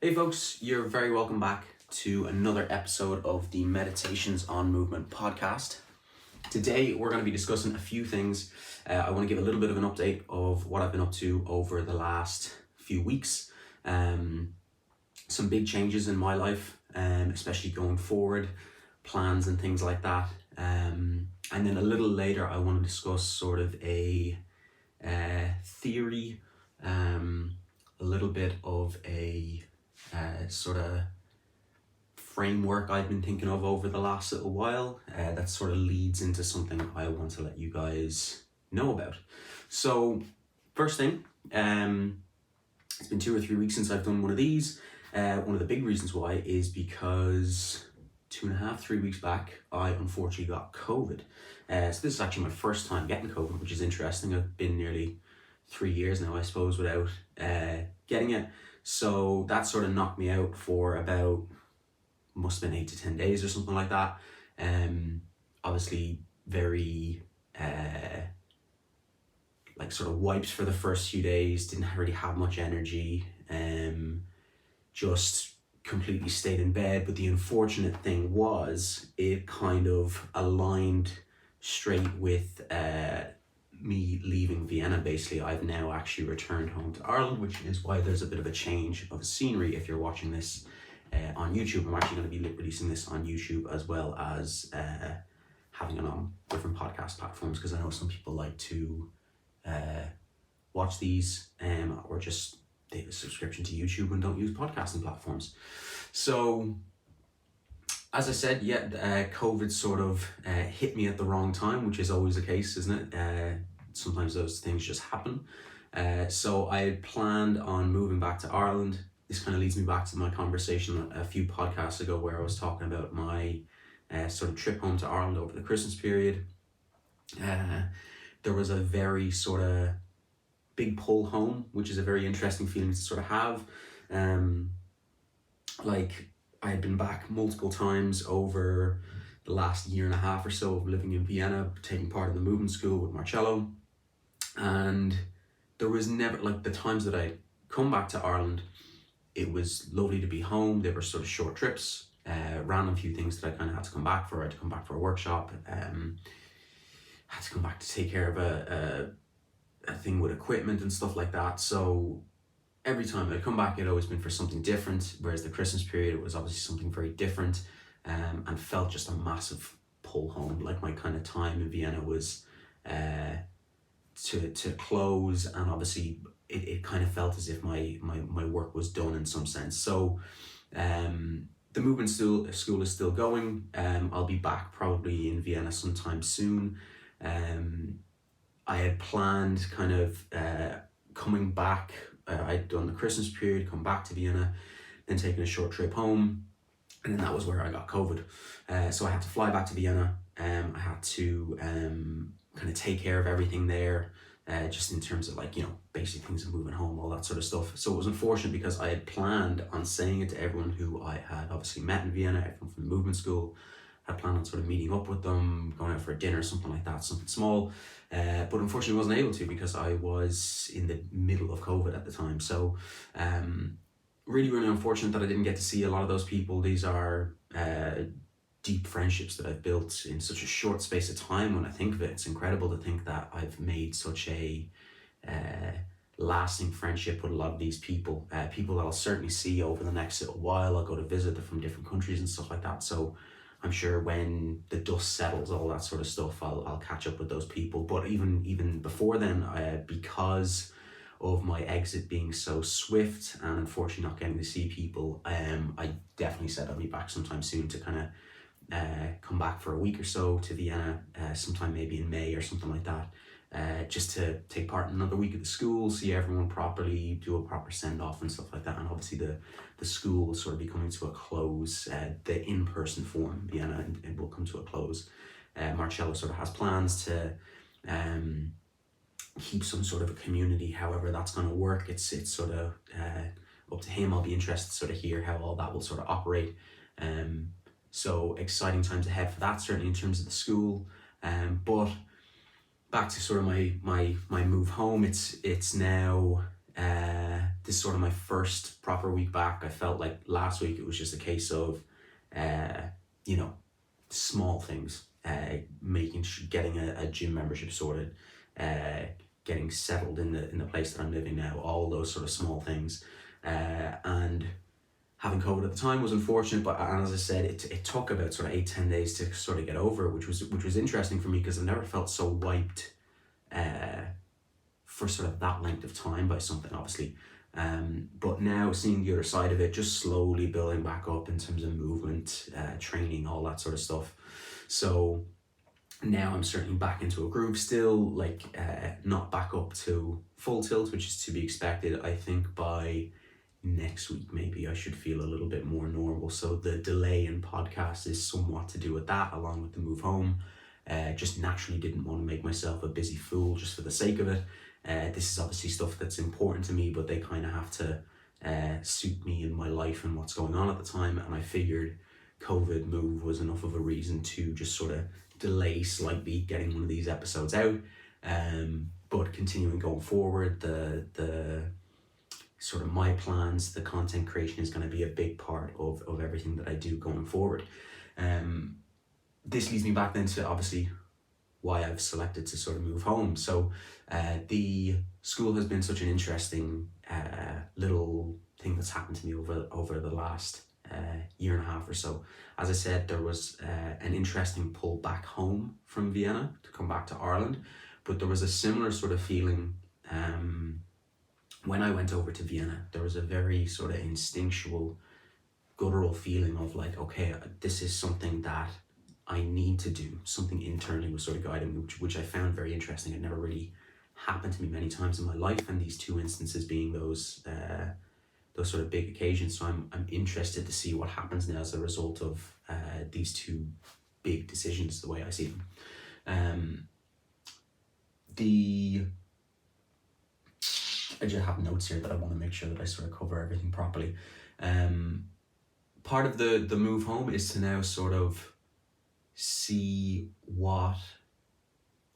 Hey folks, you're very welcome back to another episode of the Meditations on Movement podcast. Today we're going to be discussing a few things. I want to give a little bit of an update of what I've been up to over the last few weeks. Some big changes in my life, especially going forward, plans and things like that. And then a little later I want to discuss sort of a theory, a little bit of a sort of framework I've been thinking of over the last little while that sort of leads into something I want to let you guys know about. So first thing, it's been 2 or 3 weeks since I've done one of these. One of the big reasons why is because 2.5, 3 weeks back, I unfortunately got COVID. So this is actually my first time getting COVID, which is interesting. I've been nearly 3 years now, I suppose, without getting it. So that sort of knocked me out for about, must have been 8 to 10 days or something like that. Obviously very, like sort of wipes for the first few days, didn't really have much energy, just completely stayed in bed. But the unfortunate thing was it kind of aligned straight with me leaving Vienna. Basically, I've now actually returned home to Ireland, which is why there's a bit of a change of scenery if you're watching this on YouTube. I'm actually going to be releasing this on YouTube as well as having it on different podcast platforms, because I know some people like to watch these or just they have a subscription to YouTube and don't use podcasting platforms. So as I said, COVID sort of hit me at the wrong time, which is always the case, isn't it? Sometimes those things just happen. So I had planned on moving back to Ireland. This kind of leads me back to my conversation a few podcasts ago where I was talking about my sort of trip home to Ireland over the Christmas period. There was a very sort of big pull home, which is a very interesting feeling to sort of have. Like I had been back multiple times over the last 1.5 years or so of living in Vienna, taking part in the movement school with Marcello. And there was never, like the times that I'd come back to Ireland, it was lovely to be home. They were sort of short trips, random few things that I kind of had to come back for. I had to come back for a workshop, had to come back to take care of a thing with equipment and stuff like that. So every time I'd come back, it'd always been for something different, whereas the Christmas period, it was obviously something very different, and felt just a massive pull home. Like my kind of time in Vienna was to close, and obviously it kind of felt as if my work was done in some sense. So the movement school is still going. I'll be back probably in Vienna sometime soon. I had planned kind of coming back. I'd done the Christmas period, come back to Vienna, then taking a short trip home, and then that was where I got COVID. So I had to fly back to Vienna. I had to kind of take care of everything there, just in terms of like, basic things of moving home, all that sort of stuff. So it was unfortunate because I had planned on saying it to everyone who I had obviously met in Vienna, everyone from the movement school. I planned on sort of meeting up with them, going out for a dinner, something like that, something small. But unfortunately wasn't able to because I was in the middle of COVID at the time. So really, really unfortunate that I didn't get to see a lot of those people. These are deep friendships that I've built in such a short space of time. When I think of it, it's incredible to think that I've made such a lasting friendship with a lot of these people. People that I'll certainly see over the next little while. I'll go to visit them from different countries and stuff like that. So I'm sure when the dust settles, all that sort of stuff, I'll catch up with those people. But even before then, because of my exit being so swift and unfortunately not getting to see people, I definitely said I'll be back sometime soon to kind of come back for a week or so to Vienna, sometime maybe in May or something like that, just to take part in another week at the school, see everyone properly, do a proper send-off and stuff like that. And obviously the school will sort of be coming to a close, the in-person form in Vienna, and it will come to a close. Marcello sort of has plans to keep some sort of a community, however that's going to work. It's sort of up to him. I'll be interested to sort of hear how all that will sort of operate. So exciting times ahead for that, certainly in terms of the school. But back to sort of my move home, it's now this is sort of my first proper week back. I felt like last week it was just a case of, you know, small things, getting a gym membership sorted, getting settled in the place that I'm living now, all those sort of small things, and having COVID at the time was unfortunate, but and as I said, it took about sort of 8-10 days to sort of get over, which was interesting for me because I've never felt so wiped for sort of that length of time by something, obviously. But now seeing the other side of it, just slowly building back up in terms of movement, training, all that sort of stuff. So now I'm certainly back into a groove still, like not back up to full tilt, which is to be expected. I think by next week maybe I should feel a little bit more normal. So the delay in podcast is somewhat to do with that, along with the move home. Just naturally didn't want to make myself a busy fool just for the sake of it. This is obviously stuff that's important to me, but they kind of have to suit me in my life and what's going on at the time. And I figured COVID move was enough of a reason to just sort of delay slightly getting one of these episodes out. But continuing going forward, the sort of my plans, the content creation is going to be a big part of everything that I do going forward. This leads me back then to obviously why I've selected to sort of move home. So the school has been such an interesting little thing that's happened to me over the last year and a half or so. As I said, there was an interesting pull back home from Vienna to come back to Ireland, but there was a similar sort of feeling when I went over to Vienna. There was a very sort of instinctual, guttural feeling of like, okay, this is something that I need to do. Something internally was sort of guiding me, which I found very interesting. It never really happened to me many times in my life, and these two instances being those sort of big occasions. So I'm interested to see what happens now as a result of these two big decisions, the way I see them. I just have notes here that I want to make sure that I sort of cover everything properly. Part of the move home is to now sort of see what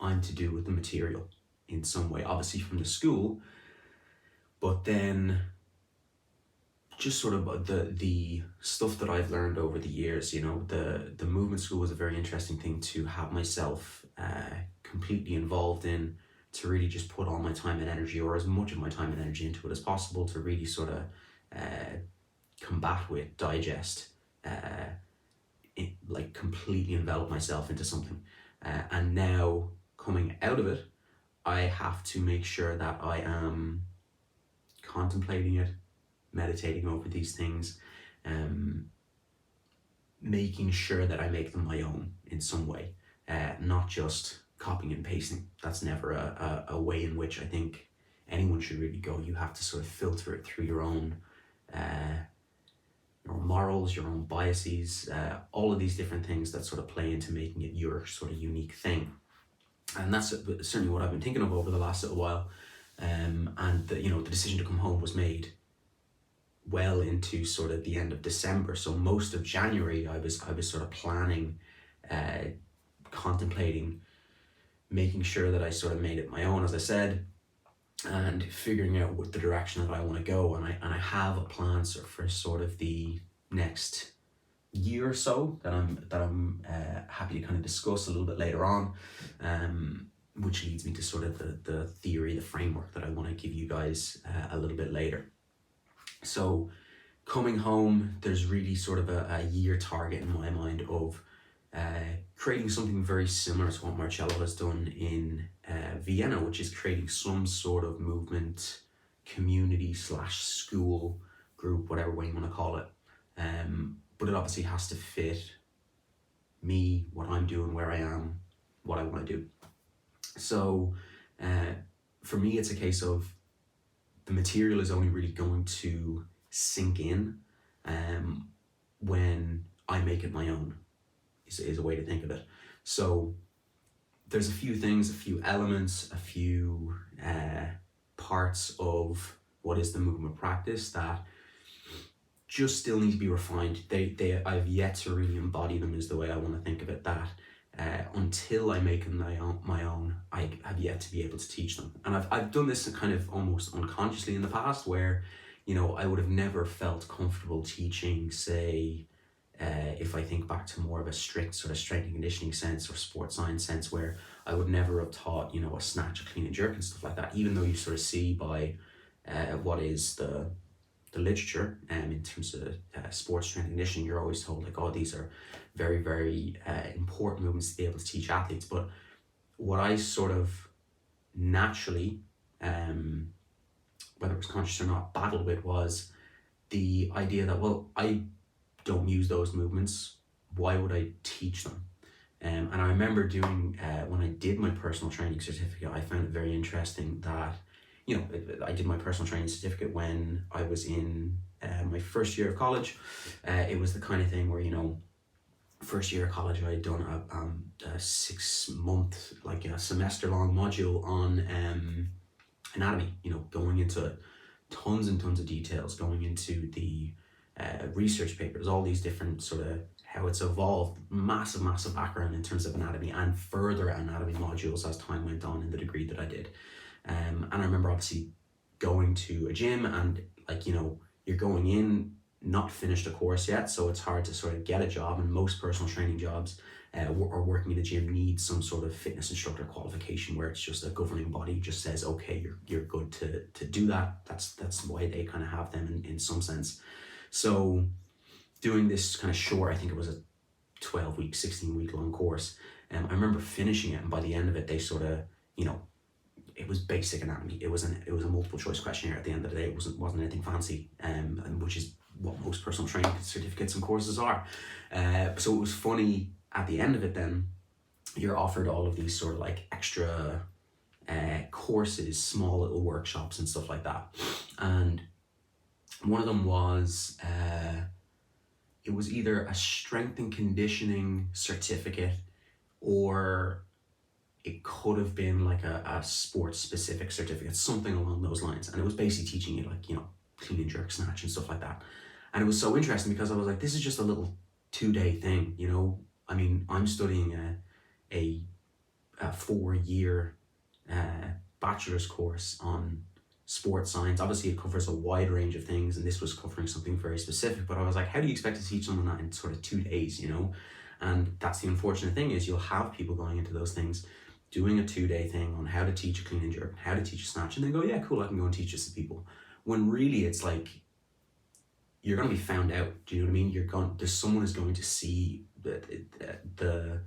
I'm to do with the material in some way, obviously from the school, but then just sort of the stuff that I've learned over the years. You know, the movement school was a very interesting thing to have myself completely involved in, to really just put all my time and energy, or as much of my time and energy, into it as possible, to really sort of combat with, digest, like completely envelop myself into something. And now coming out of it, I have to make sure that I am contemplating it, meditating over these things, making sure that I make them my own in some way, not just copying and pasting. That's never a way in which I think anyone should really go. You have to sort of filter it through your own morals, your own biases, all of these different things that sort of play into making it your sort of unique thing. And that's certainly what I've been thinking of over the last little while. And the decision to come home was made well into sort of the end of December. So most of January I was sort of planning, contemplating, making sure that I sort of made it my own, as I said, and figuring out what the direction that I want to go. And I have a plan for sort of the next year or so that I'm happy to kind of discuss a little bit later on, which leads me to sort of the theory, the framework that I want to give you guys a little bit later. So coming home, there's really sort of a year target in my mind of creating something very similar to what Marcello has done in Vienna, which is creating some sort of movement community / school group, whatever way you want to call it. But it obviously has to fit me, what I'm doing, where I am, what I want to do. So for me, it's a case of the material is only really going to sink in when I make it my own, is a way to think of it. So there's a few things, a few elements, a few parts of what is the movement practice that just still need to be refined. I've yet to really embody them, is the way I want to think of it. That until I make them my own, I have yet to be able to teach them. And I've done this kind of almost unconsciously in the past where, I would have never felt comfortable teaching, say, if I think back to more of a strict sort of strength and conditioning sense or sports science sense, where I would never have taught, a snatch, a clean and jerk and stuff like that, even though you sort of see by what is the literature in terms of sports strength and conditioning, you're always told like, oh, these are very, very important movements to be able to teach athletes. But what I sort of naturally, whether it was conscious or not, battled with was the idea that, well, I don't use those movements. Why would I teach them? And I remember doing, when I did my personal training certificate, I found it very interesting that, I did my personal training certificate when I was in my first year of college. It was the kind of thing where, first year of college, I had done a 6 month, like a semester long module on anatomy, going into tons and tons of details, going into the research papers, all these different sort of how it's evolved, massive background in terms of anatomy and further anatomy modules as time went on in the degree that I did. And I remember obviously going to a gym and like, you're going in, not finished a course yet, so it's hard to sort of get a job, and most personal training jobs or working in a gym needs some sort of fitness instructor qualification where it's just a governing body just says, okay, you're good to do that. That's why they kind of have them in some sense. So doing this kind of short, I think it was a 12-week, 16-week long course. I remember finishing it, and by the end of it, they sort of, it was basic anatomy. It was a multiple choice questionnaire at the end of the day. It wasn't anything fancy, and which is what most personal training certificates and courses are. So it was funny at the end of it. Then you're offered all of these sort of like extra courses, small little workshops and stuff like that, and one of them was it was either a strength and conditioning certificate, or it could have been like a sports specific certificate, something along those lines. And it was basically teaching you like, clean and jerk snatch and stuff like that. And it was so interesting because I was like, this is just a little 2-day thing, I mean, I'm studying a 4-year bachelor's course on sports science. Obviously it covers a wide range of things, and this was covering something very specific, but I was like, how do you expect to teach someone that in sort of 2 days, And that's the unfortunate thing, is you'll have people going into those things doing a 2-day thing on how to teach a clean and jerk, how to teach a snatch, and then go, yeah, cool, I can go and teach this to people. When really it's like, you're going to be found out. Do you know what I mean? Someone is going to see the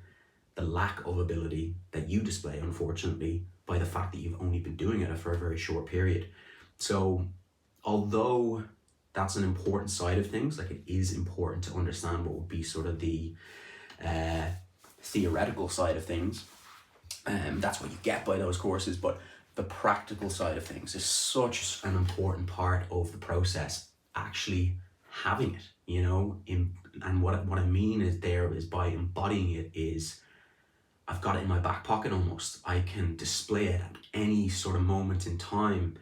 lack of ability that you display, unfortunately, by the fact that you've only been doing it for a very short period. So although that's an important side of things, like it is important to understand what would be sort of the theoretical side of things, that's what you get by those courses, but the practical side of things is such an important part of the process, actually having it, and what I mean is by embodying it is, I've got it in my back pocket almost. I can display it at any sort of moment in time,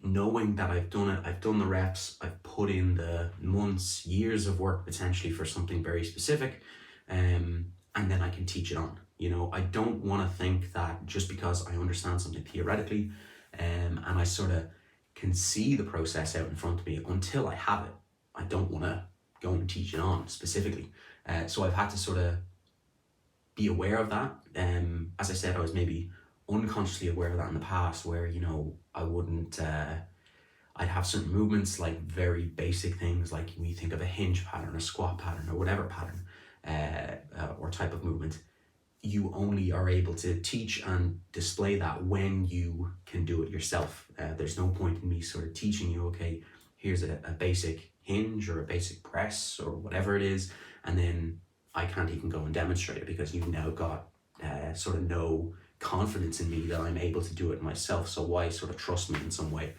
knowing that I've done it, I've done the reps, I've put in the months, years of work potentially for something very specific, and then I can teach it on. I don't want to think that just because I understand something theoretically, and I sort of can see the process out in front of me, until I have it, I don't want to go and teach it on specifically. So I've had to sort of be aware of that. As I said, I was maybe unconsciously aware of that in the past, where, I wouldn't, I'd have certain movements, like very basic things, like when you think of a hinge pattern, a squat pattern, or whatever pattern, or type of movement, you only are able to teach and display that when you can do it yourself. There's no point in me sort of teaching you, okay, here's a basic hinge or a basic press or whatever it is, and then I can't even go and demonstrate it because you've now got sort of no confidence in me that I'm able to do it myself. So why sort of trust me in some way?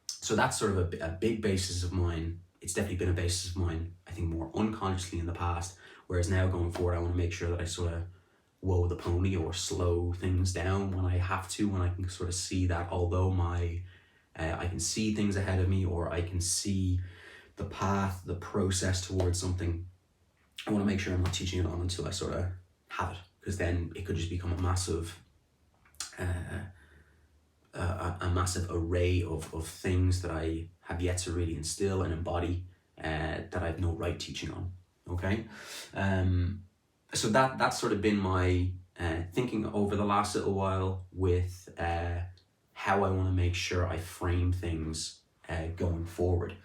So that's sort of a big basis of mine. It's definitely been a basis of mine, I think, more unconsciously in the past. Whereas now going forward, I want to make sure that I sort of whoa the pony or slow things down when I have to, when I can sort of see that although I can see things ahead of me, or I can see the path, the process towards something, I want to make sure I'm not teaching it on until I sort of have it, because then it could just become a massive a massive array of things that I have yet to really instill and embody, that I have no right teaching on. Okay, so that's sort of been my thinking over the last little while with how I want to make sure I frame things going forward,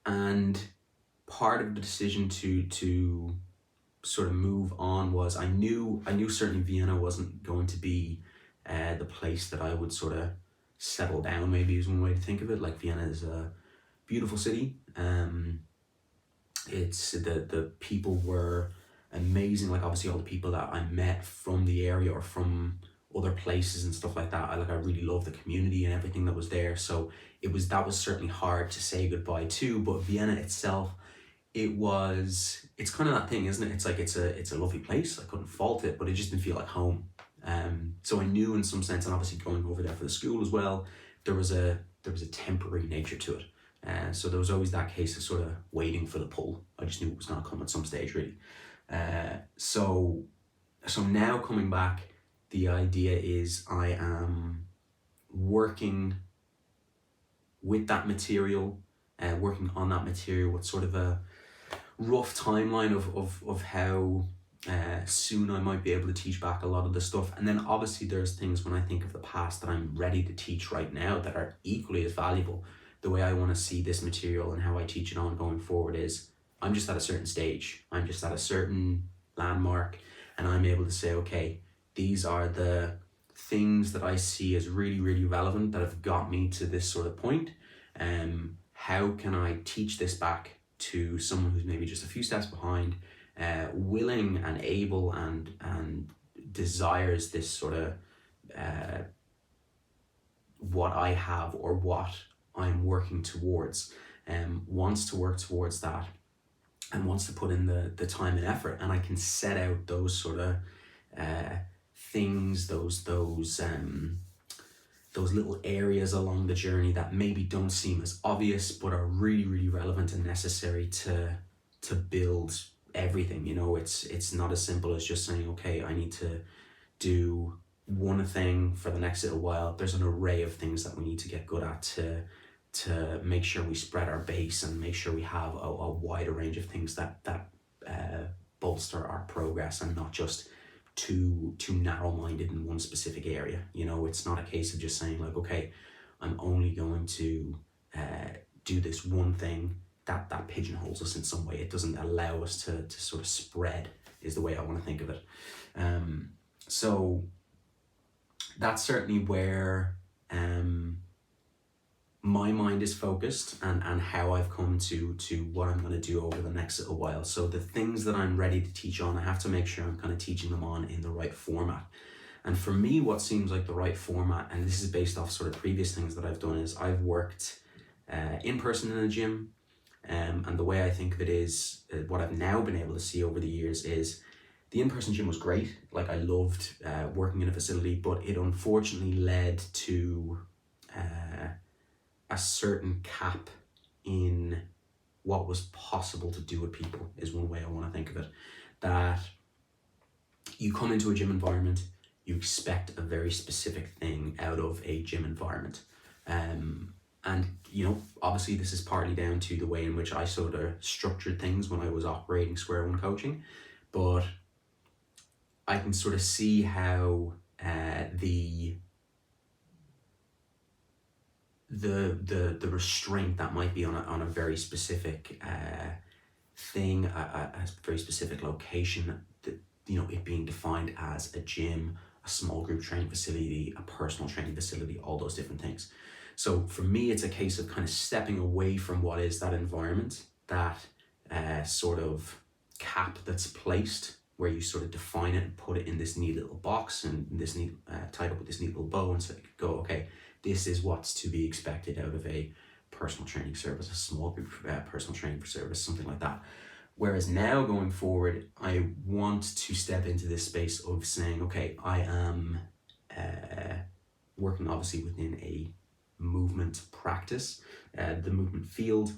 and part of the decision to sort of move on was I knew certainly Vienna wasn't going to be the place that I would sort of settle down. Maybe is one way to think of it. Like, Vienna is a beautiful city. It's the people were amazing. Like, obviously all the people that I met from the area or from other places and stuff like that. I really love the community and everything that was there. So that was certainly hard to say goodbye to. But Vienna itself, it's kind of that thing, isn't it? It's like it's a lovely place. I couldn't fault it, but it just didn't feel like home. So I knew in some sense, and obviously going over there for the school as well, there was a temporary nature to it. So there was always that case of sort of waiting for the pull. I just knew it was going to come at some stage, really. So now coming back, the idea is I am working with that material, working on that material with sort of a rough timeline of how soon I might be able to teach back a lot of the stuff. And then obviously there's things when I think of the past that I'm ready to teach right now that are equally as valuable. The way I want to see this material and how I teach it on going forward is I'm just at a certain stage. I'm just at a certain landmark, and I'm able to say, okay, these are the things that I see as really, really relevant that have got me to this sort of point. How can I teach this back to someone who's maybe just a few steps behind, willing and able and desires this sort of what I have or what I'm working towards, wants to work towards that and wants to put in the time and effort, and I can set out those sort of things, those little areas along the journey that maybe don't seem as obvious but are really, really relevant and necessary to build everything. It's not as simple as just saying, okay, I need to do one thing for the next little while. There's an array of things that we need to get good at to make sure we spread our base and make sure we have a wider range of things that bolster our progress, and not just too narrow-minded in one specific area. It's not a case of just saying like, okay, I'm only going to do this one thing that pigeonholes us in some way. It doesn't allow us to sort of spread, is the way I want to think of it. So that's certainly where my mind is focused, and how I've come to what I'm going to do over the next little while. So the things that I'm ready to teach on, I have to make sure I'm kind of teaching them on in the right format. And for me, what seems like the right format, and this is based off sort of previous things that I've done, is I've worked in person in a gym. And the way I think of it is, what I've now been able to see over the years is the in-person gym was great. Like, I loved working in a facility, but it unfortunately led to a certain cap in what was possible to do with people, is one way I want to think of it. That you come into a gym environment, you expect a very specific thing out of a gym environment. And obviously this is partly down to the way in which I sort of structured things when I was operating Square One Coaching, but I can sort of see how the restraint that might be on a very specific thing, a very specific location, that it being defined as a gym, a small group training facility, a personal training facility, all those different things. So for me, it's a case of kind of stepping away from what is that environment, that sort of cap that's placed, where you sort of define it and put it in this neat little box and this neat tied up with this neat little bow, and so you could go, okay, this is what's to be expected out of a personal training service, a small group personal training service, something like that. Whereas now going forward, I want to step into this space of saying, okay, I am working obviously within a movement practice, the movement field,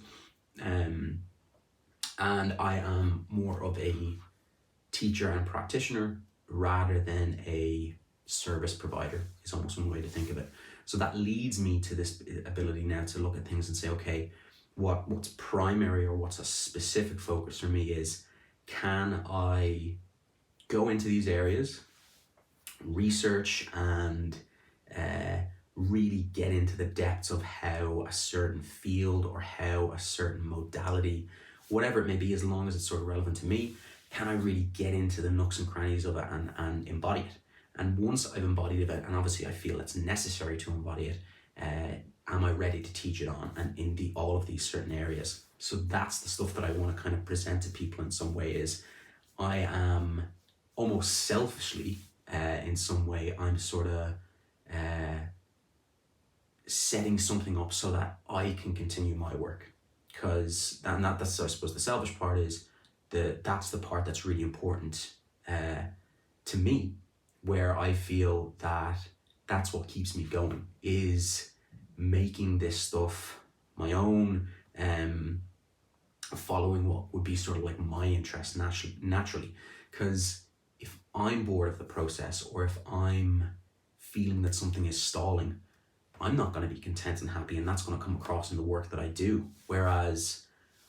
And I am more of a teacher and practitioner rather than a service provider, is almost one way to think of it. So that leads me to this ability now to look at things and say, okay, what's primary or what's a specific focus for me is, can I go into these areas, research and really get into the depths of how a certain field or how a certain modality, whatever it may be, as long as it's sort of relevant to me, can I really get into the nooks and crannies of it and embody it? And once I've embodied it, and obviously I feel it's necessary to embody it, am I ready to teach it on and in all of these certain areas? So that's the stuff that I want to kind of present to people in some way is, I am almost selfishly, in some way, I'm sort of setting something up so that I can continue my work. Because that's, I suppose, the selfish part is that's the part that's really important to me, where I feel that that's what keeps me going, is making this stuff my own, following what would be sort of like my interest naturally. Because if I'm bored of the process, or if I'm feeling that something is stalling, I'm not going to be content and happy, and that's going to come across in the work that I do. Whereas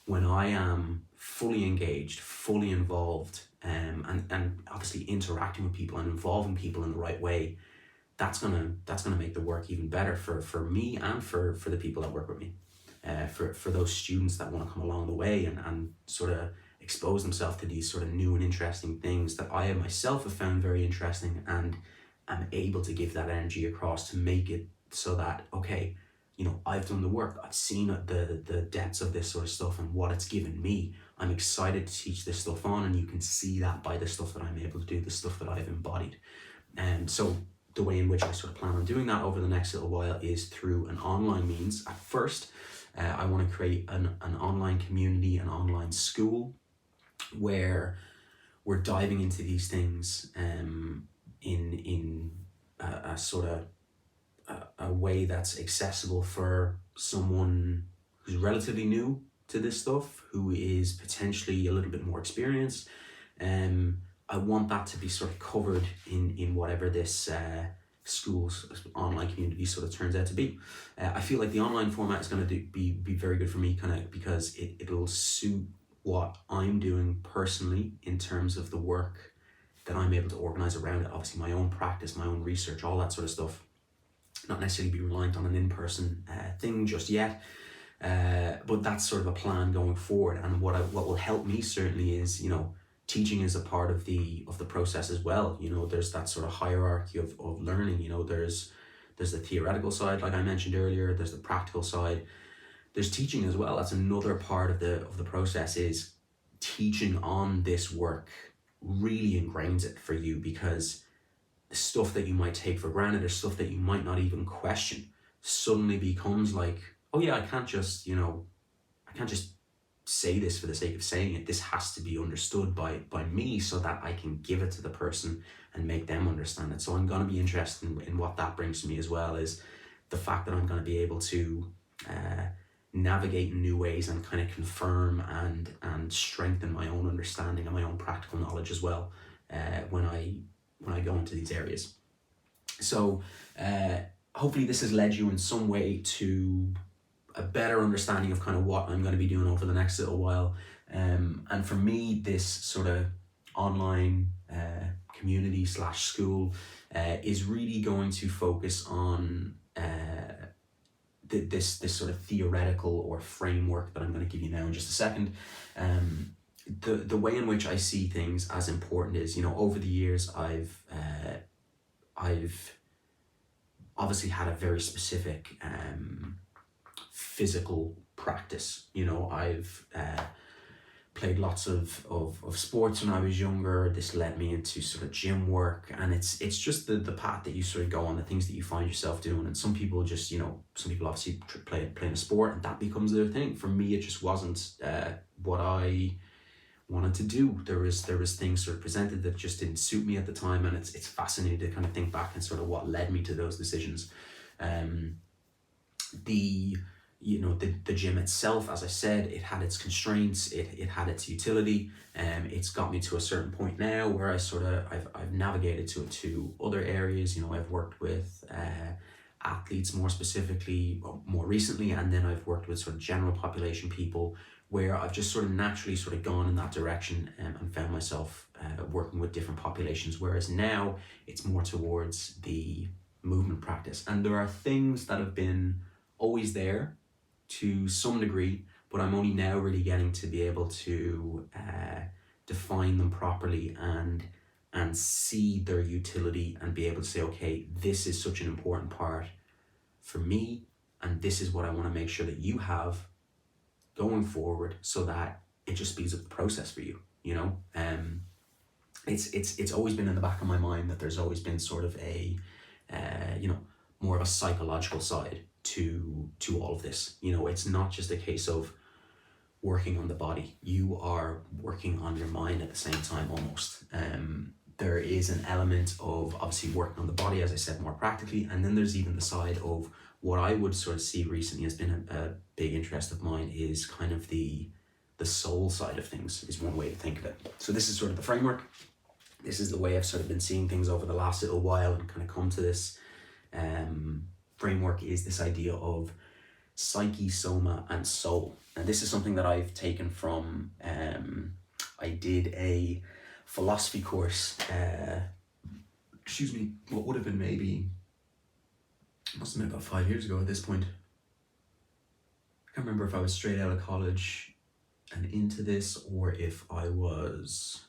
when I am fully engaged, fully involved, and obviously interacting with people and involving people in the right way, that's gonna make the work even better for me and for the people that work with me, for those students that want to come along the way and sort of expose themselves to these sort of new and interesting things that I myself have found very interesting, and am able to give that energy across to make it so that, okay, I've done the work, I've seen the depths of this sort of stuff and what it's given me. I'm excited to teach this stuff on, and you can see that by the stuff that I'm able to do, the stuff that I've embodied. And so the way in which I sort of plan on doing that over the next little while is through an online means. At first, I want to create an online community, an online school, where we're diving into these things in a sort of a way that's accessible for someone who's relatively new to this stuff, who is potentially a little bit more experienced. I want that to be sort of covered in whatever this school's online community sort of turns out to be. I feel like the online format is going to be very good for me, kind of because it'll suit what I'm doing personally in terms of the work that I'm able to organize around it. Obviously my own practice, my own research, all that sort of stuff. Not necessarily be reliant on an in-person thing just yet, but that's sort of a plan going forward. And what will help me certainly is, teaching is a part of the process as well. There's that sort of hierarchy of learning. There's the theoretical side, like I mentioned earlier. There's the practical side. There's teaching as well. That's another part of the process, is teaching on this work really ingrains it for you, because the stuff that you might take for granted, or stuff that you might not even question, suddenly becomes like, oh yeah, I can't just say this for the sake of saying it. This has to be understood by me, so that I can give it to the person and make them understand it. So I'm going to be interested in what that brings to me as well, is the fact that I'm going to be able to navigate in new ways and kind of confirm and strengthen my own understanding and my own practical knowledge as well, when I go into these areas. So hopefully this has led you in some way to a better understanding of kind of what I'm going to be doing over the next little while. And for me, this sort of online community / school is really going to focus on this sort of theoretical or framework that I'm going to give you now in just a second. The way in which I see things as important is, over the years I've obviously had a very specific physical practice. I've played lots of sports when I was younger. This led me into sort of gym work, and it's just the path that you sort of go on, the things that you find yourself doing. And some people just, some people obviously playing a sport and that becomes their thing. For me, it just wasn't what I wanted to do. There was things sort of presented that just didn't suit me at the time, and it's fascinating to kind of think back and sort of what led me to those decisions. the gym itself, as I said, it had its constraints, it had its utility. It's got me to a certain point now where I've navigated to other areas. I've worked with athletes more specifically, more recently, and then I've worked with sort of general population people, where I've just sort of naturally sort of gone in that direction, and found myself working with different populations. Whereas now it's more towards the movement practice, and there are things that have been always there to some degree, but I'm only now really getting to be able to define them properly and see their utility, and be able to say, okay, this is such an important part for me, and this is what I want to make sure that you have going forward, so that it just speeds up the process for you. It's always been in the back of my mind that there's always been sort of a more of a psychological side to all of this. It's not just a case of working on the body. You are working on your mind at the same time, almost. There is an element of obviously working on the body, as I said, more practically, and then there's even the side of what I would sort of see recently has been a big interest of mine, is kind of the soul side of things, is one way to think of it. So this is sort of the framework. This is the way I've sort of been seeing things over the last little while, and kind of come to this framework, is this idea of psyche, soma, and soul. And this is something that I've taken from, I did a philosophy course, what would have been maybe, must have been about 5 years ago at this point. I can't remember if I was straight out of college and into this, or if I was,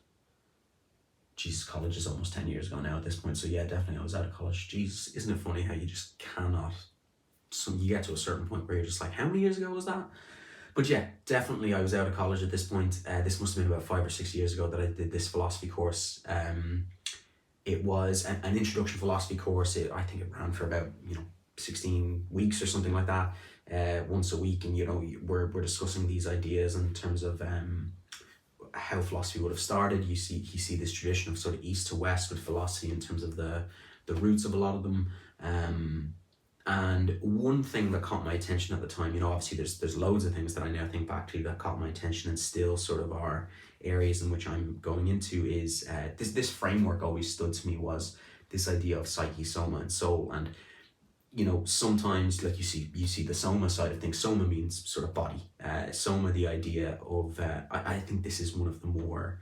Jesus, college is almost 10 years ago now at this point. So yeah, definitely I was out of college. Jesus, isn't it funny how you just cannot, so you get to a certain point where you're just like, how many years ago was that? But yeah, definitely I was out of college at this point. This must have been about 5 or 6 years ago that I did this philosophy course. It was an introduction philosophy course. I think it ran for about 16 weeks or something like that, once a week, and we're discussing these ideas in terms of how philosophy would have started. You see this tradition of sort of east to west with philosophy in terms of the roots of a lot of them. And one thing that caught my attention at the time, obviously there's loads of things that I now think back to that caught my attention and still sort of are areas in which I'm going into, is this framework always stood to me, was this idea of psyche, soma, and soul. And sometimes, like, you see the soma side of things. Soma means sort of body. Soma, the idea of I think this is one of the more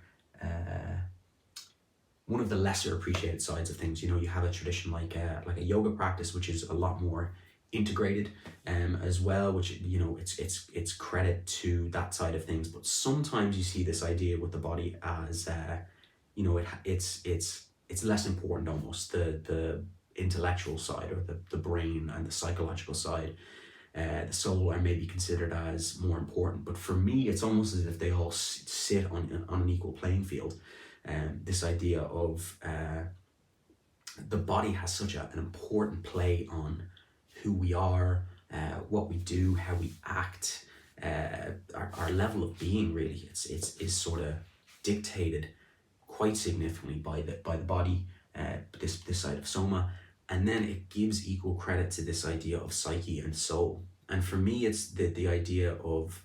one of the lesser appreciated sides of things. You have a tradition like a yoga practice, which is a lot more integrated as well, which it's credit to that side of things. But sometimes you see this idea with the body as it's less important, almost the intellectual side, or the brain and the psychological side. The soul are maybe considered as more important, but for me it's almost as if they all sit on an equal playing field. This idea of the body has such an important play on who we are, what we do, how we act, our level of being. Really, is sort of dictated quite significantly by the body, this side of soma, and then it gives equal credit to this idea of psyche and soul. And for me, it's the idea of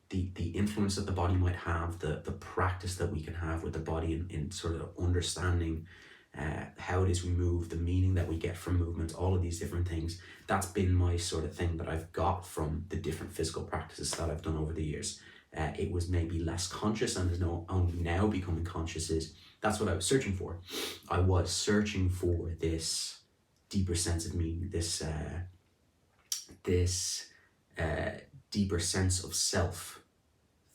the influence that the body might have, the practice that we can have with the body in sort of understanding how it is we move, the meaning that we get from movement, all of these different things. That's been my sort of thing that I've got from the different physical practices that I've done over the years. It was maybe less conscious, and is only now becoming conscious. That's what I was searching for. I was searching for this deeper sense of meaning, this deeper sense of self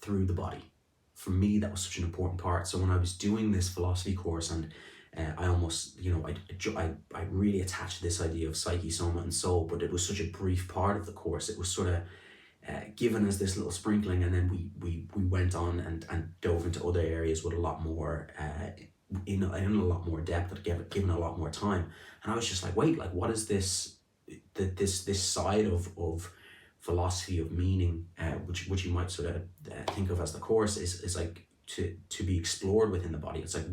through the body. For me, that was such an important part. So when I was doing this philosophy course, and I almost, I really attached to this idea of psyche, soma, and soul, but it was such a brief part of the course. It was sort of given as this little sprinkling, and then we went on and dove into other areas with a lot more in a lot more depth, given a lot more time. And I was just like, wait, like, what is this side of philosophy of meaning, which you might sort of think of as the course, is like to be explored within the body. It's like,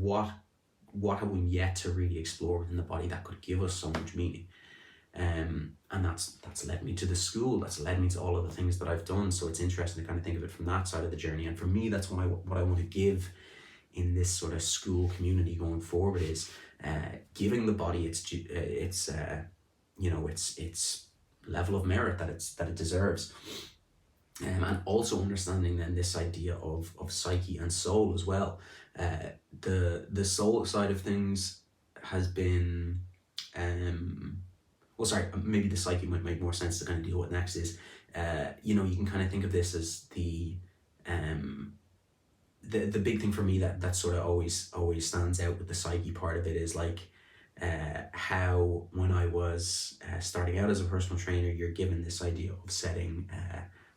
what have we yet to really explore within the body that could give us so much meaning? And that's led me to the school. That's led me to all of the things that I've done. So it's interesting to kind of think of it from that side of the journey. And for me, that's what I want to give in this sort of school community going forward is giving the body its level of merit that it deserves. And also understanding then this idea of psyche and soul as well. The soul side of things has been, well, sorry, maybe the psyche might make more sense to kind of deal with next is, you can kind of think of this as um, the big thing for me that sort of always stands out with the psyche part of it is like, how when I was starting out as a personal trainer, you're given this idea of setting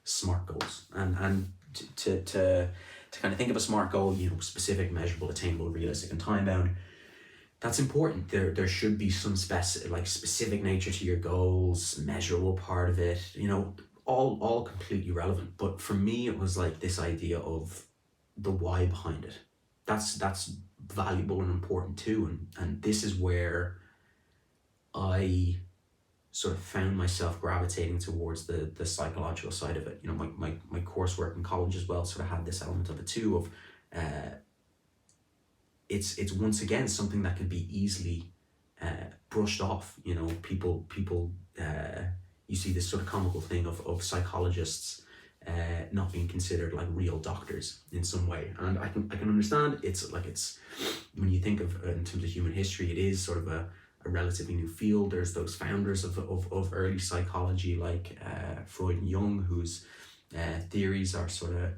smart goals, and to kind of think of a smart goal, specific, measurable, attainable, realistic, and time bound. That's important. There should be some specific nature to your goals, measurable part of it. All completely relevant. But for me, it was like this idea of the why behind it. That's valuable and important too. And this is where I sort of found myself gravitating towards the psychological side of it. My coursework in college as well sort of had this element of it too of it's once again something that can be easily brushed off. People you see this sort of comical thing of psychologists not being considered like real doctors in some way, and I can understand. It's when you think of in terms of human history, it is sort of a relatively new field. There's those founders of early psychology like Freud and Jung, whose theories are sort of,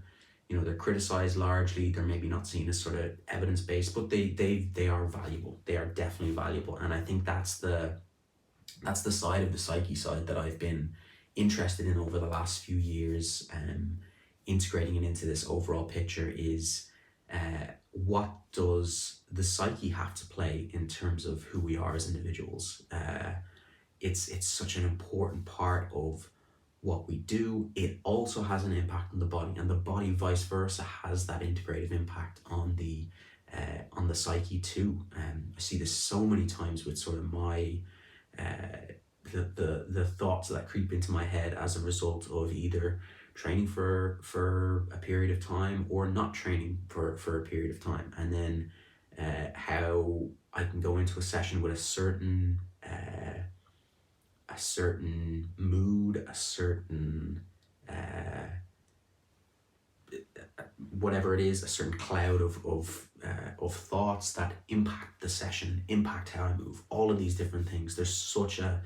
they're criticized largely. They're maybe not seen as sort of evidence-based, but they are valuable. They are definitely valuable. And I think that's the side of the psyche side that I've been interested in over the last few years, integrating it into this overall picture is what does the psyche have to play in terms of who we are as individuals. It's such an important part of what we do. It also has an impact on the body, and the body vice versa has that integrative impact on the psyche too. I see this so many times with sort of my the thoughts that creep into my head as a result of either training for a period of time or not training for a period of time, and then how I can go into a session with a certain mood, a certain whatever it is, a certain cloud of thoughts that impact the session, impact how I move, all of these different things. There's such a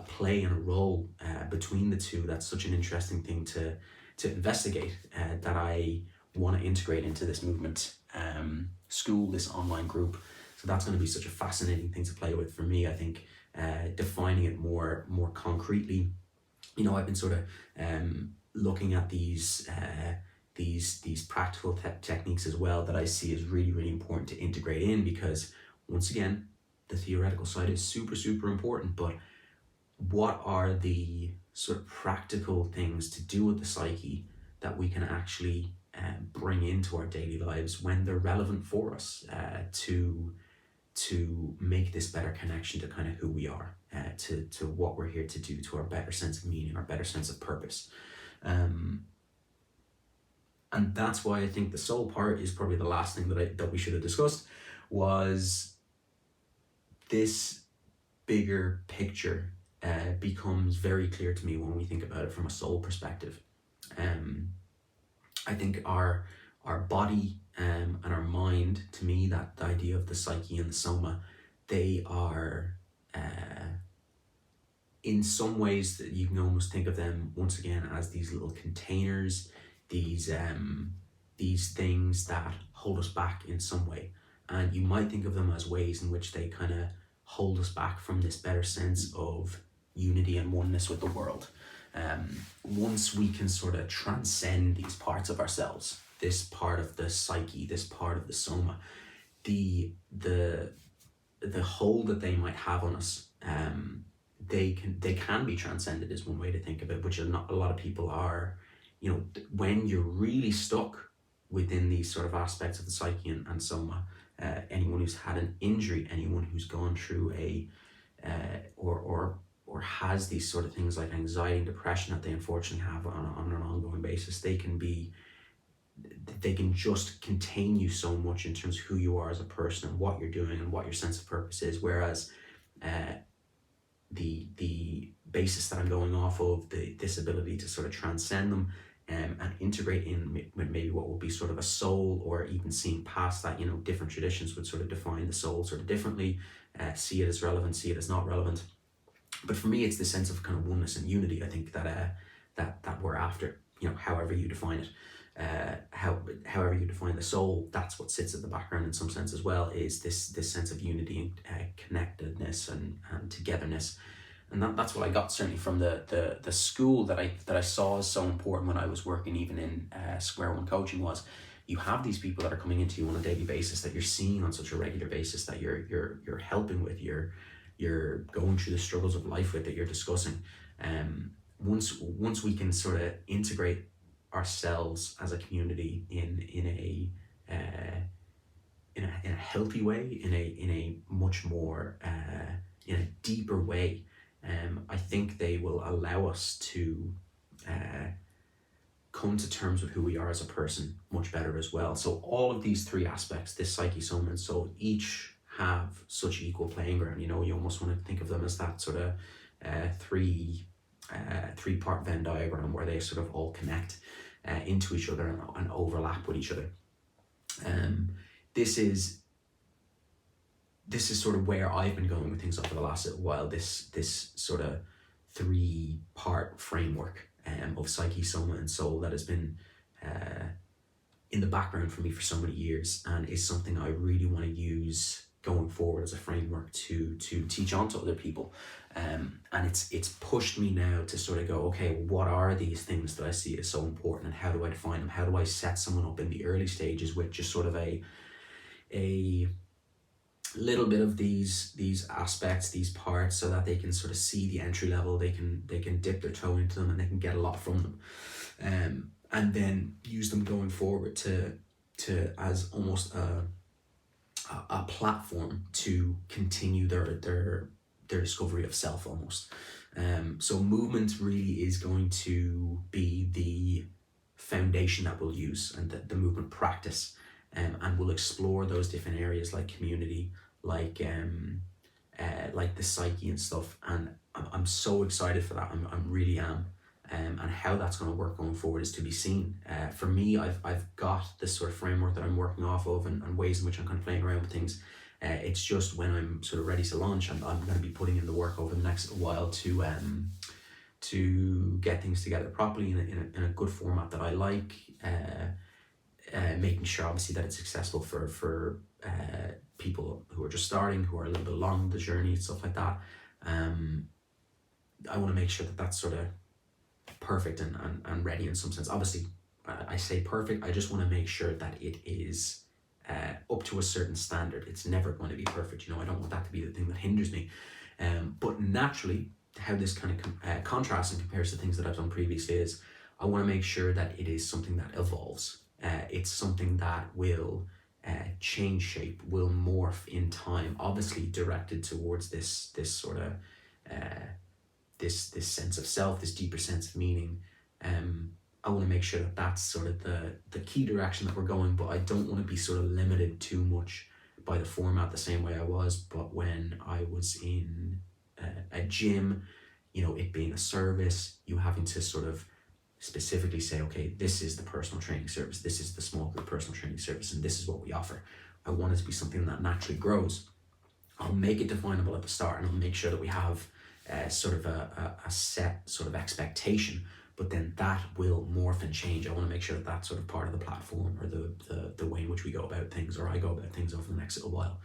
play and a role between the two. That's such an interesting thing to investigate, that I want to integrate into this movement school, this online group. So that's going to be such a fascinating thing to play with for me. I think defining it more concretely. I've been sort of looking at these practical techniques as well that I see as really, really important to integrate in, because once again, the theoretical side is super, super important, but what are the sort of practical things to do with the psyche that we can actually bring into our daily lives when they're relevant for us, to make this better connection to kind of who we are, to what we're here to do, to our better sense of meaning, our better sense of purpose. And that's why I think the soul part is probably the last thing that we should have discussed, was this bigger picture becomes very clear to me when we think about it from a soul perspective. I think our body and our mind, to me, that the idea of the psyche and the soma, they are in some ways that you can almost think of them once again as these little containers, these things that hold us back in some way. And you might think of them as ways in which they kind of hold us back from this better sense of unity and oneness with the world. Once we can sort of transcend these parts of ourselves, this part of the psyche, this part of the soma, the hold that they might have on us, they can be transcended is one way to think of it, which not a lot of people are. When you're really stuck within these sort of aspects of the psyche and soma, anyone who's had an injury, anyone who's gone through or or has these sort of things like anxiety and depression that they unfortunately have on an ongoing basis, they can just contain you so much in terms of who you are as a person and what you're doing and what your sense of purpose is. Whereas the basis that I'm going off of, this ability to sort of transcend them, and integrate in with maybe what would be sort of a soul, or even seeing past that. Different traditions would sort of define the soul sort of differently, see it as relevant, see it as not relevant. But for me, it's the sense of kind of oneness and unity, I think, that we're after. However you define it, however you define the soul, that's what sits at the background in some sense as well, is this sense of unity and connectedness and togetherness. And that's what I got certainly from the school that I saw as so important when I was working even in Square One coaching, was you have these people that are coming into you on a daily basis, that you're seeing on such a regular basis, that you're helping with, you're going through the struggles of life with, that you're discussing. Once we can sort of integrate ourselves as a community in a healthy way, in a much more in a deeper way, I think they will allow us to come to terms with who we are as a person much better as well. So all of these three aspects, this psyche, soma, and soul, each have such equal playing ground. You almost want to think of them as that sort of three-part Venn diagram, where they sort of all connect into each other and overlap with each other. This is sort of where I've been going with things over the last little while. This sort of three-part framework of psyche, soma, and soul that has been in the background for me for so many years, and is something I really want to use going forward as a framework to teach on to other people. And it's pushed me now to sort of go, okay, what are these things that I see as so important, and how do I define them? How do I set someone up in the early stages with just sort of a little bit of these aspects, these parts, so that they can sort of see the entry level, they can dip their toe into them, and they can get a lot from them, and then use them going forward to as almost a platform to continue their discovery of self almost. So movement really is going to be the foundation that we'll use, and the movement practice, and we'll explore those different areas like community, like the psyche and stuff. And I'm so excited for that. I'm really am. And how that's going to work going forward is to be seen. For me, I've got this sort of framework that I'm working off of, and ways in which I'm kind of playing around with things. It's just when I'm sort of ready to launch, I'm going to be putting in the work over the next while to get things together properly in a good format that I like, making sure obviously that it's accessible for people who are just starting, who are a little bit along the journey and stuff like that. I want to make sure that that's sort of perfect and ready in some sense. Obviously, I say perfect, I just want to make sure that it is up to a certain standard. It's never going to be perfect. I don't want that to be the thing that hinders me. But naturally, how this kind of contrasts and compares to things that I've done previously is, I want to make sure that it is something that evolves. It's something that will change shape, will morph in time, obviously directed towards this sort of this sense of self, this deeper sense of meaning. I want to make sure that that's sort of the key direction that we're going, but I don't want to be sort of limited too much by the format the same way I was. But when I was in a gym, it being a service, you having to sort of specifically say, okay, this is the personal training service, this is the small group personal training service, and this is what we offer. I want it to be something that naturally grows. I'll make it definable at the start, and I'll make sure that we have sort of a set sort of expectation, but then that will morph and change. I want to make sure that that's sort of part of the platform, or the way in which we go about things, or I go about things over the next little while.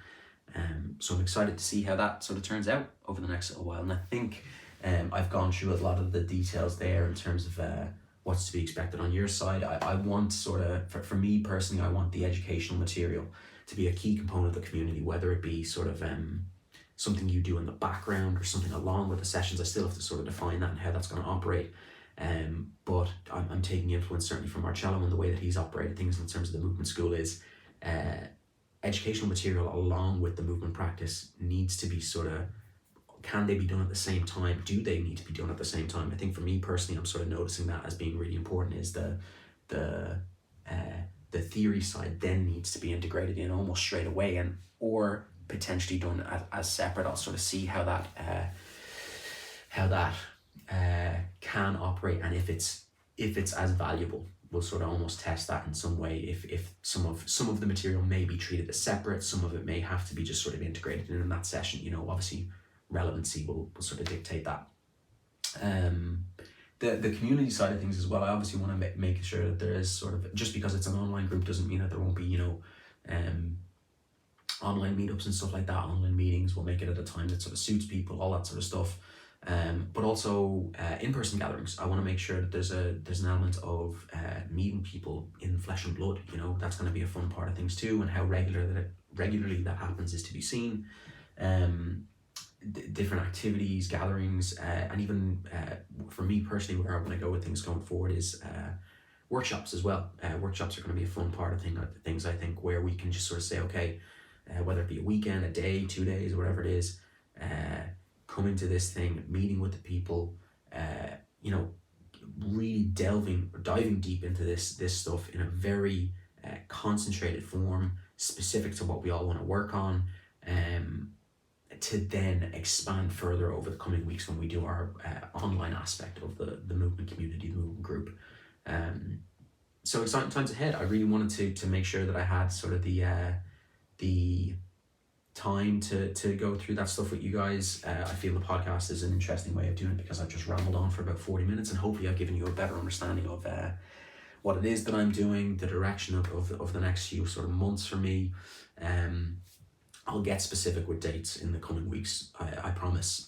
So I'm excited to see how that sort of turns out over the next little while. And I think I've gone through a lot of the details there in terms of what's to be expected on your side. I want sort of, for me personally, I want the educational material to be a key component of the community, whether it be sort of something you do in the background or something along with the sessions. I still have to sort of define that and how that's going to operate. But I'm taking influence certainly from Marcello and the way that he's operated things in terms of the movement school is educational material along with the movement practice needs to be sort of can they be done at the same time? Do they need to be done at the same time? I think for me personally, I'm sort of noticing that as being really important, is the the theory side then needs to be integrated in almost straight away, and or potentially done as separate. I'll sort of see how that can operate, and if it's as valuable, we'll sort of almost test that in some way. If some of the material may be treated as separate, some of it may have to be just sort of integrated in that session. Obviously relevancy will sort of dictate that. The community side of things as well, I obviously want to make sure that there is sort of, just because it's an online group doesn't mean that there won't be online meetups and stuff like that, online meetings. We'll make it at a time that sort of suits people, all that sort of stuff. But also in-person gatherings. I want to make sure that there's an element of meeting people in flesh and blood. That's going to be a fun part of things too, and how regularly that happens is to be seen. Different activities, gatherings, and even for me personally, where I want to go with things going forward is workshops as well. Workshops are going to be a fun part of things, I think, where we can just sort of say, okay, whether it be a weekend, a day, 2 days, whatever it is, coming to this thing, meeting with the people, really diving deep into this stuff in a very concentrated form, specific to what we all want to work on, to then expand further over the coming weeks when we do our online aspect of the movement community, the movement group. So exciting times ahead. I really wanted to make sure that I had sort of the time to go through that stuff with you guys. I feel the podcast is an interesting way of doing it, because I've just rambled on for about 40 minutes, and hopefully I've given you a better understanding of what it is that I'm doing, the direction of the next few sort of months for me. I'll get specific with dates in the coming weeks, I promise.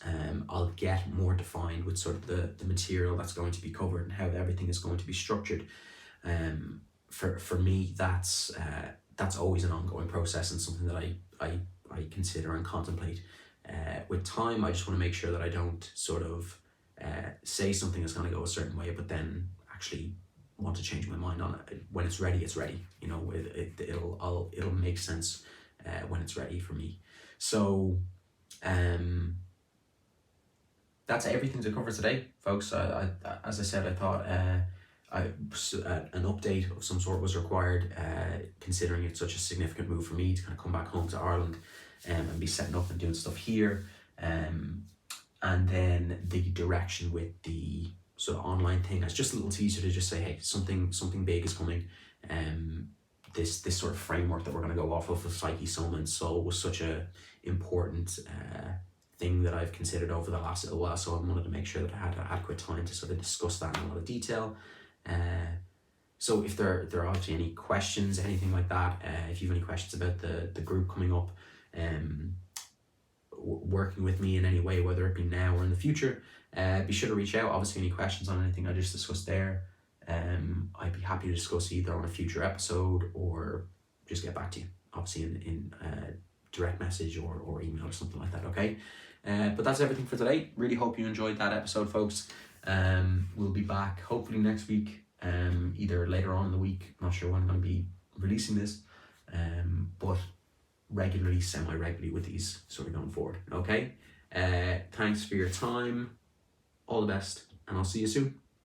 I'll get more defined with sort of the material that's going to be covered and how everything is going to be structured. For me, that's always an ongoing process, and something that I consider and contemplate. With time, I just want to make sure that I don't sort of say something is going to go a certain way, but then actually want to change my mind on it. When it's ready, it's ready. It'll make sense when it's ready for me. So that's everything to cover today, folks. As I said, I thought an update of some sort was required, considering it's such a significant move for me to kind of come back home to Ireland and be setting up and doing stuff here, and then the direction with the sort of online thing as just a little teaser to just say, hey, something big is coming. This sort of framework that we're going to go off of psyche, soma, and soul was such a important thing that I've considered over the last little while. So I wanted to make sure that I had adequate time to sort of discuss that in a lot of detail. So if there are obviously any questions, anything like that, if you have any questions about the group coming up, working with me in any way, whether it be now or in the future, be sure to reach out. Obviously, any questions on anything I just discussed there, I'd be happy to discuss either on a future episode or just get back to you, obviously in direct message or email or something like that, okay? But that's everything for today. Really hope you enjoyed that episode, folks. We'll be back hopefully next week, either later on in the week. I'm not sure when I'm going to be releasing this, but semi-regularly with these sort of going forward, okay? Thanks for your time. All the best, and I'll see you soon.